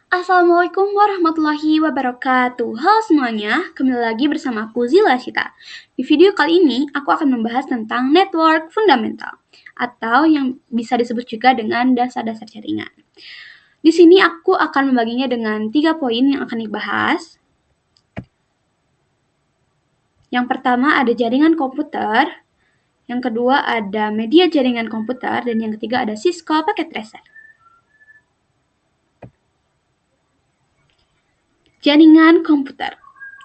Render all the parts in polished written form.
Assalamualaikum warahmatullahi wabarakatuh. Halo semuanya, kembali lagi bersama aku Zila Cita. Di video kali ini, aku akan membahas tentang network fundamental atau yang bisa disebut juga dengan dasar-dasar jaringan. Di sini aku akan membaginya dengan 3 poin yang akan dibahas. Yang pertama ada jaringan komputer, yang kedua ada media jaringan komputer, dan yang ketiga ada Cisco Packet Tracer. Jaringan komputer.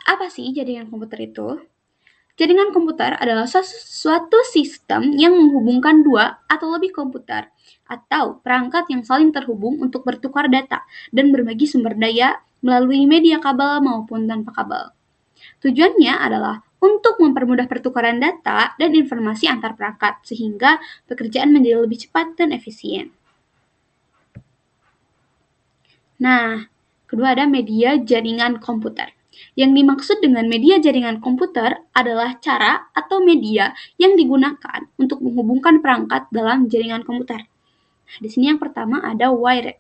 Apa sih jaringan komputer itu? Jaringan komputer adalah suatu sistem yang menghubungkan dua atau lebih komputer atau perangkat yang saling terhubung untuk bertukar data dan berbagi sumber daya melalui media kabel maupun tanpa kabel. Tujuannya adalah untuk mempermudah pertukaran data dan informasi antar perangkat sehingga pekerjaan menjadi lebih cepat dan efisien. Nah, kedua ada media jaringan komputer. Yang dimaksud dengan media jaringan komputer adalah cara atau media yang digunakan untuk menghubungkan perangkat dalam jaringan komputer. Nah, di sini yang pertama ada wired.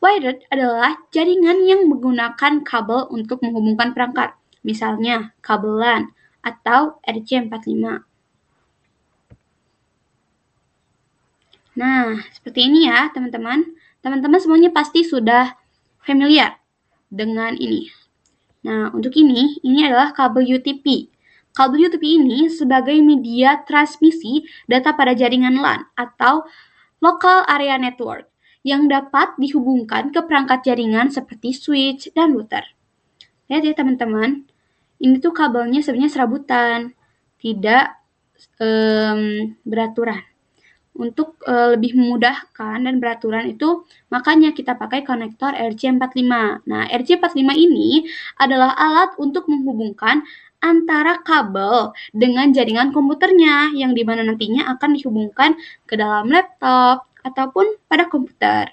Wired adalah jaringan yang menggunakan kabel untuk menghubungkan perangkat, misalnya kabel LAN atau RJ45. Nah, seperti ini ya teman-teman. Teman-teman semuanya pasti sudah familiar dengan ini. Nah, untuk ini adalah kabel UTP. Kabel UTP ini sebagai media transmisi data pada jaringan LAN atau Local Area Network yang dapat dihubungkan ke perangkat jaringan seperti switch dan router. Lihat ya teman-teman, ini tuh kabelnya sebenarnya serabutan, tidak beraturan. Untuk lebih memudahkan dan beraturan itu, makanya kita pakai konektor RJ45. Nah, RJ45 ini adalah alat untuk menghubungkan antara kabel dengan jaringan komputernya, yang dimana nantinya akan dihubungkan ke dalam laptop ataupun pada komputer.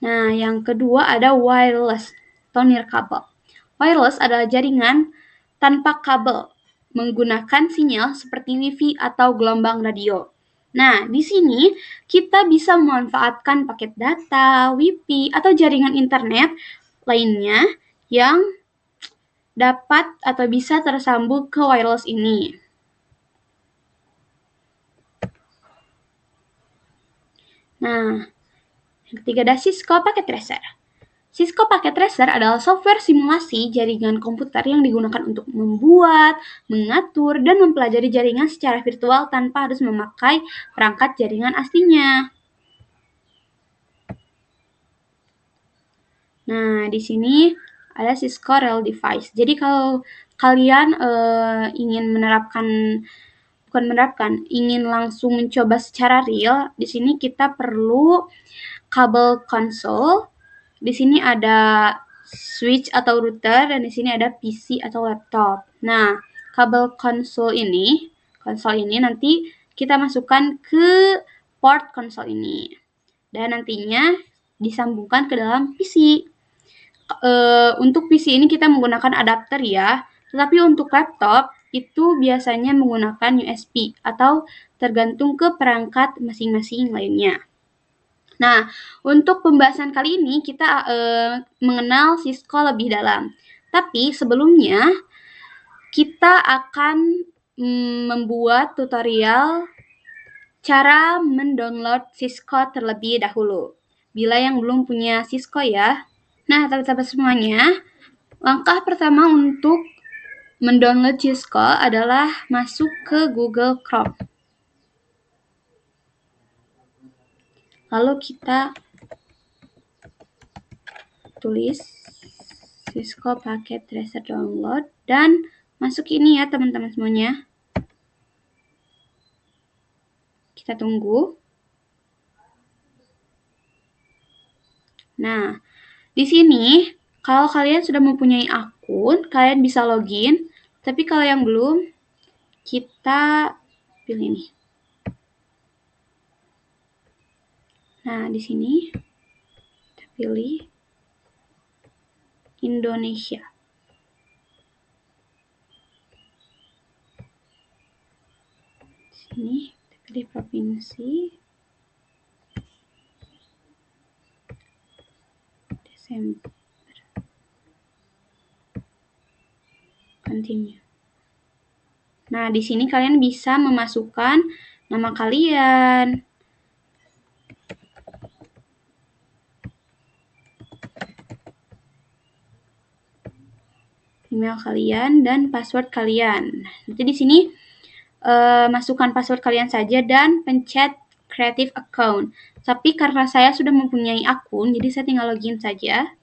Nah, yang kedua ada wireless atau nirkabel. Wireless adalah jaringan tanpa kabel menggunakan sinyal seperti Wi-Fi atau gelombang radio. Nah, di sini kita bisa memanfaatkan paket data, Wi-Fi, atau jaringan internet lainnya yang dapat atau bisa tersambung ke wireless ini. Nah, yang ketiga ada Cisco Packet Tracer. Cisco Packet Tracer adalah software simulasi jaringan komputer yang digunakan untuk membuat, mengatur, dan mempelajari jaringan secara virtual tanpa harus memakai perangkat jaringan aslinya. Nah, di sini ada Cisco Real Device. Jadi kalau kalian ingin ingin langsung mencoba secara real, di sini kita perlu kabel konsol. Di sini ada switch atau router, dan di sini ada PC atau laptop. Nah, kabel konsol ini nanti kita masukkan ke port konsol ini, dan nantinya disambungkan ke dalam PC. Untuk PC ini kita menggunakan adapter ya, tetapi untuk laptop itu biasanya menggunakan USB atau tergantung ke perangkat masing-masing lainnya. Nah, untuk pembahasan kali ini kita mengenal Cisco lebih dalam. Tapi sebelumnya kita akan membuat tutorial cara mendownload Cisco terlebih dahulu. Bila yang belum punya Cisco ya. Nah, teman-teman semuanya, langkah pertama untuk mendownload Cisco adalah masuk ke Google Chrome. Lalu kita tulis Cisco Packet Tracer download dan masuk ini ya teman-teman semuanya. Kita tunggu. Nah, di sini kalau kalian sudah mempunyai akun, kalian bisa login. Tapi kalau yang belum, kita pilih ini. Nah, di sini kita pilih Indonesia. Di sini kita pilih provinsi. Continue. Nah, di sini kalian bisa memasukkan nama kalian, email kalian, dan password kalian. Nanti di sini masukkan password kalian saja dan pencet creative account. Tapi karena saya sudah mempunyai akun, jadi saya tinggal login saja.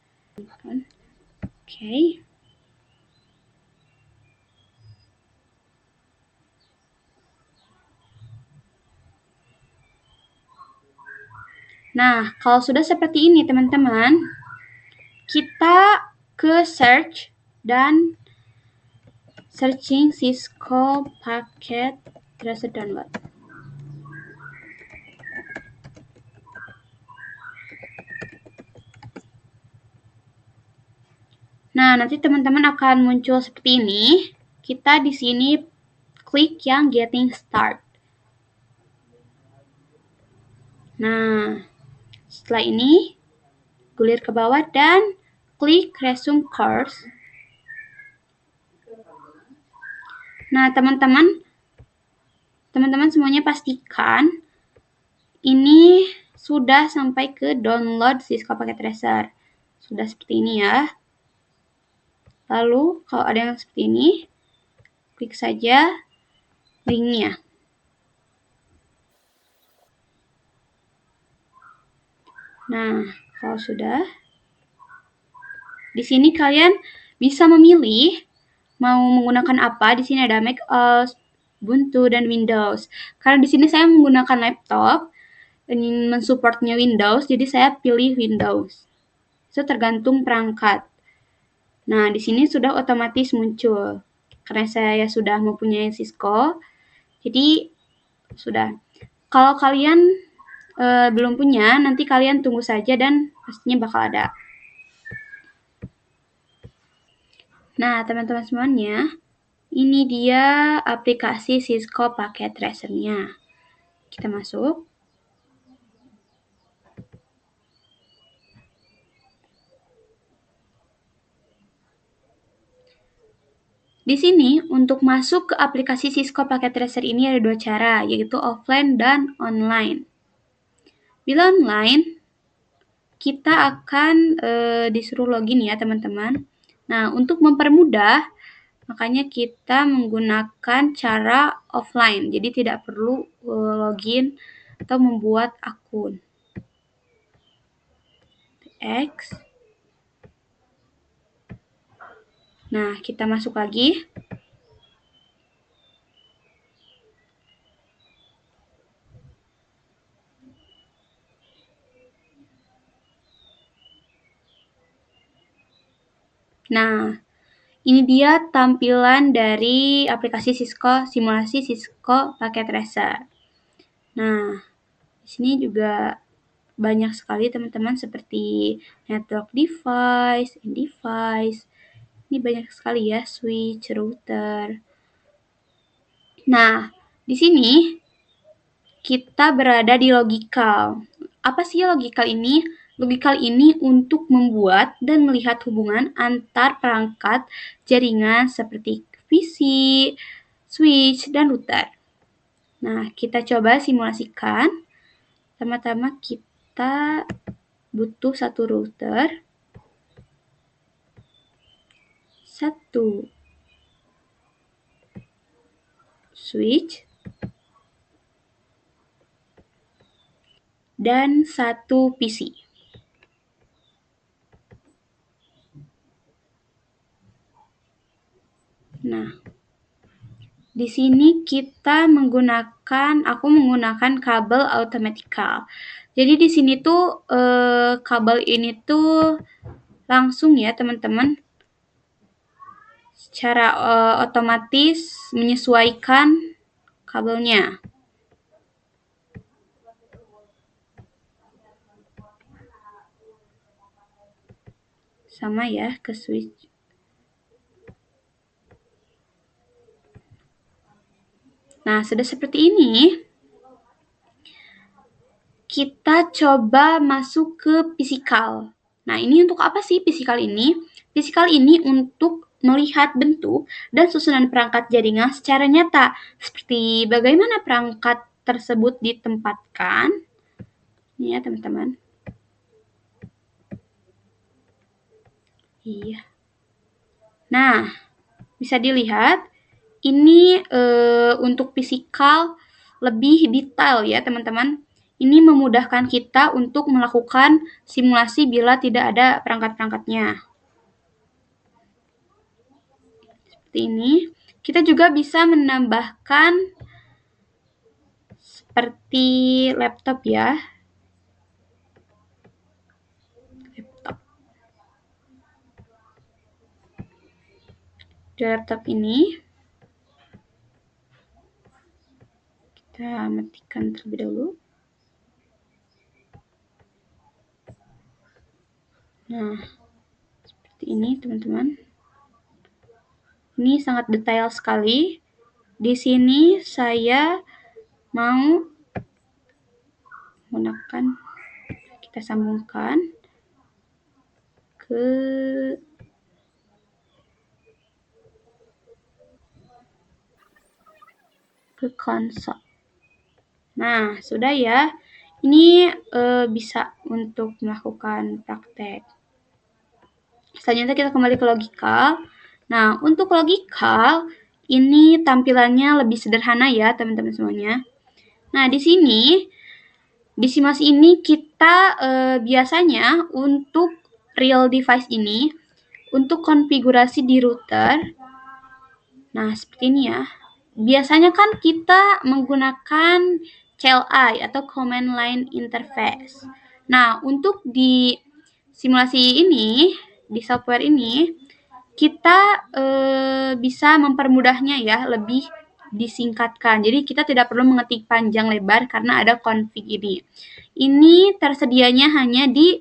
Oke. Nah, kalau sudah seperti ini teman-teman, kita ke search dan searching Cisco Packet Tracer Download. Nah, nanti teman-teman akan muncul seperti ini. Kita di sini klik yang Getting Start. Nah, setelah ini gulir ke bawah dan klik Resume Course. Nah, teman-teman semuanya pastikan ini sudah sampai ke download Cisco Packet Tracer. Sudah seperti ini ya. Lalu kalau ada yang seperti ini, klik saja linknya. Nah, kalau sudah, di sini kalian bisa memilih mau menggunakan apa. Di sini ada Mac OS, Ubuntu, dan Windows. Karena di sini saya menggunakan laptop, ingin mensupportnya Windows, jadi saya pilih Windows. Itu tergantung perangkat. Nah, di sini sudah otomatis muncul. Karena saya sudah mempunyai Cisco, jadi sudah. Kalau kalian belum punya, nanti kalian tunggu saja dan pastinya bakal ada. Nah, teman-teman semuanya, ini dia aplikasi Cisco Packet Tracer-nya. Kita masuk. Di sini, untuk masuk ke aplikasi Cisco Packet Tracer ini ada dua cara, yaitu offline dan online. Bila online, kita akan disuruh login ya teman-teman. Nah, untuk mempermudah, makanya kita menggunakan cara offline. Jadi tidak perlu login atau membuat akun. X. Nah, kita masuk lagi. Nah, ini dia tampilan dari aplikasi Cisco, simulasi Cisco Packet Tracer. Nah, di sini juga banyak sekali teman-teman seperti network device, end device. Ini banyak sekali ya, switch, router. Nah, di sini kita berada di logical. Apa sih logical ini? Logical ini untuk membuat dan melihat hubungan antar perangkat jaringan seperti PC, switch, dan router. Nah, kita coba simulasikan. Pertama-tama kita butuh satu router, satu switch, dan satu PC. Nah, di sini aku menggunakan kabel automatical. Jadi di sini tuh kabel ini tuh langsung ya teman-teman, secara otomatis menyesuaikan kabelnya. Sama ya ke switch. Nah, sudah seperti ini. Kita coba masuk ke physical. Nah, ini untuk apa sih physical ini? Physical ini untuk melihat bentuk dan susunan perangkat jaringan secara nyata, seperti bagaimana perangkat tersebut ditempatkan. Ini ya, teman-teman. Iya. Nah, bisa dilihat ini untuk fisikal lebih detail ya, teman-teman. Ini memudahkan kita untuk melakukan simulasi bila tidak ada perangkat-perangkatnya. Seperti ini. Kita juga bisa menambahkan seperti laptop ya. Di laptop ini kita matikan terlebih dahulu. Nah, seperti ini teman-teman. Ini sangat detail sekali. Di sini saya mau menggunakan, kita sambungkan ke konsol. Nah, sudah ya. Ini bisa untuk melakukan praktek. Selanjutnya kita kembali ke logikal. Nah, untuk logikal ini tampilannya lebih sederhana ya, teman-teman semuanya. Nah, di sini di simulasi ini kita biasanya untuk real device ini untuk konfigurasi di router. Nah, seperti ini ya. Biasanya kan kita menggunakan CLI atau Command Line Interface. Nah, untuk di simulasi ini, di software ini, kita bisa mempermudahnya ya, lebih disingkatkan. Jadi kita tidak perlu mengetik panjang lebar karena ada config ini. Ini tersedianya hanya di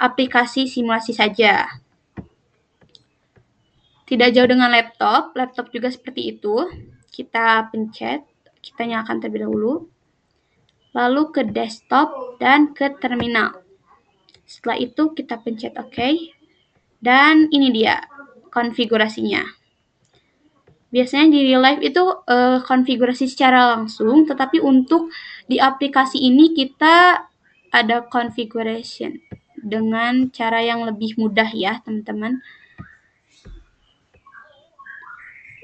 aplikasi simulasi saja. Tidak jauh dengan laptop juga seperti itu. Kita pencet, kita nyalakan terlebih dahulu. Lalu ke desktop dan ke terminal. Setelah itu kita pencet OK. Dan ini dia konfigurasinya. Biasanya di real life itu konfigurasi secara langsung, tetapi untuk di aplikasi ini kita ada configuration dengan cara yang lebih mudah ya, teman-teman.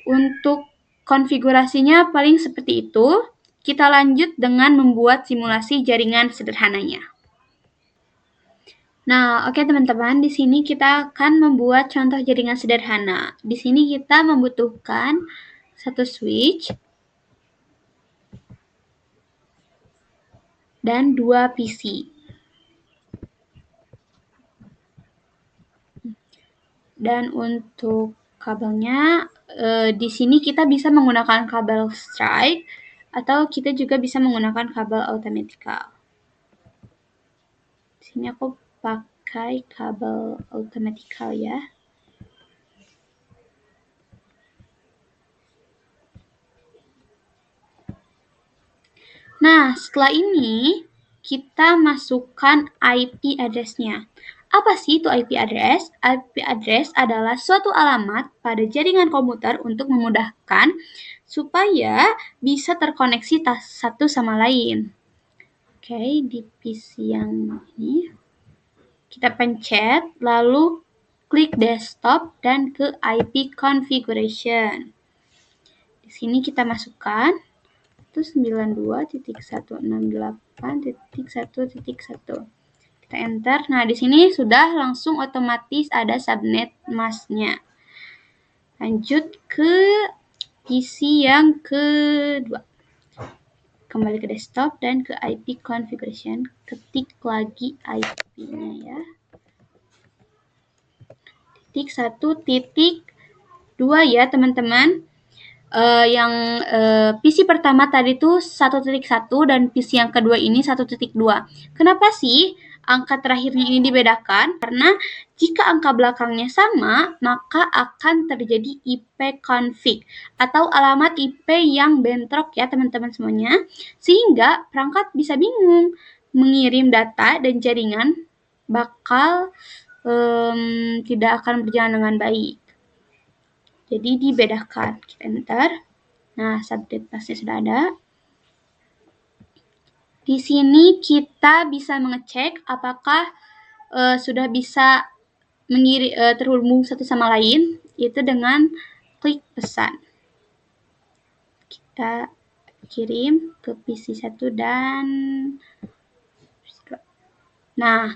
Untuk konfigurasinya paling seperti itu. Kita lanjut dengan membuat simulasi jaringan sederhananya. Nah, oke teman-teman, di sini kita akan membuat contoh jaringan sederhana. Di sini kita membutuhkan satu switch dan 2 PC. Dan untuk kabelnya, di sini kita bisa menggunakan kabel strike atau kita juga bisa menggunakan kabel automatical. Di sini aku pakai kabel automatical ya. Nah, setelah ini kita masukkan IP address-nya. Apa sih itu IP address? IP address adalah suatu alamat pada jaringan komputer untuk memudahkan supaya bisa terkoneksi satu sama lain. Oke, di PC yang ini kita pencet, lalu klik desktop dan ke IP configuration. Di sini kita masukkan 192.168.1.1. Kita enter. Nah, di sini sudah langsung otomatis ada subnet masknya. Lanjut ke PC yang kedua. Kembali ke desktop dan ke IP configuration. Ketik lagi IP-nya ya. Titik 1.2 ya, teman-teman. Yang PC pertama tadi tuh 1.1 dan PC yang kedua ini 1.2. Kenapa sih angka terakhirnya ini dibedakan? Karena jika angka belakangnya sama, maka akan terjadi IP config atau alamat IP yang bentrok ya teman-teman semuanya, sehingga perangkat bisa bingung mengirim data dan jaringan bakal tidak akan berjalan dengan baik. Jadi dibedakan. Kita enter. Nah, subject tasnya sudah ada. Di sini kita bisa mengecek apakah sudah bisa terhubung satu sama lain, yaitu dengan klik pesan. Kita kirim ke PC 1 dan nah,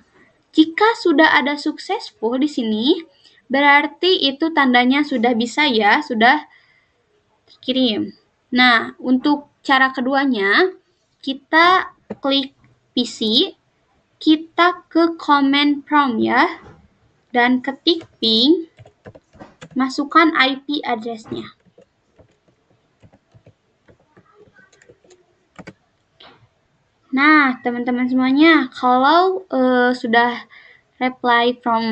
jika sudah ada successful di sini, berarti itu tandanya sudah bisa ya, sudah terkirim. Nah, untuk cara keduanya, kita klik PC, kita ke command prompt ya, dan ketik ping, masukkan IP address-nya. Nah, teman-teman semuanya, kalau sudah reply from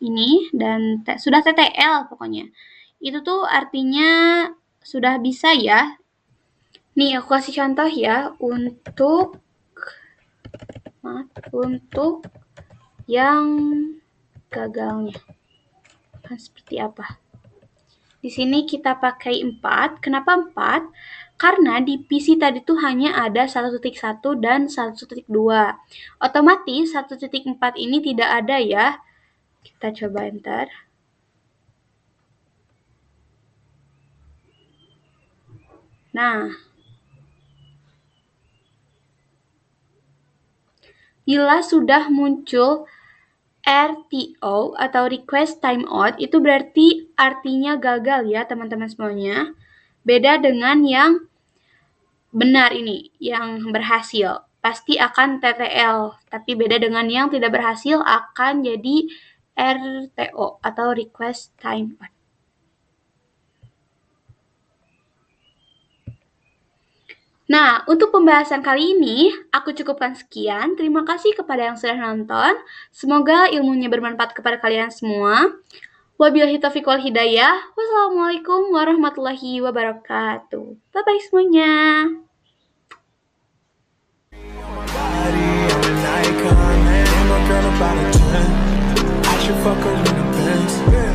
ini dan sudah TTL pokoknya, itu tuh artinya sudah bisa ya. Nih, aku kasih contoh ya untuk yang gagalnya. Seperti apa? Di sini kita pakai 4. Kenapa 4? Karena di PC tadi tuh hanya ada 1.1 dan 1.2. Otomatis 1.4 ini tidak ada ya. Kita coba enter. Nah, bila sudah muncul RTO atau request timeout, itu berarti artinya gagal ya teman-teman semuanya. Beda dengan yang benar ini, yang berhasil. Pasti akan TTL, tapi beda dengan yang tidak berhasil akan jadi RTO atau request timeout. Nah, untuk pembahasan kali ini, aku cukupkan sekian. Terima kasih kepada yang sudah nonton. Semoga ilmunya bermanfaat kepada kalian semua. Wabillahi taufiq wal hidayah. Wassalamualaikum warahmatullahi wabarakatuh. Bye-bye semuanya. Girl about a 10. I should fuck her in the Benz.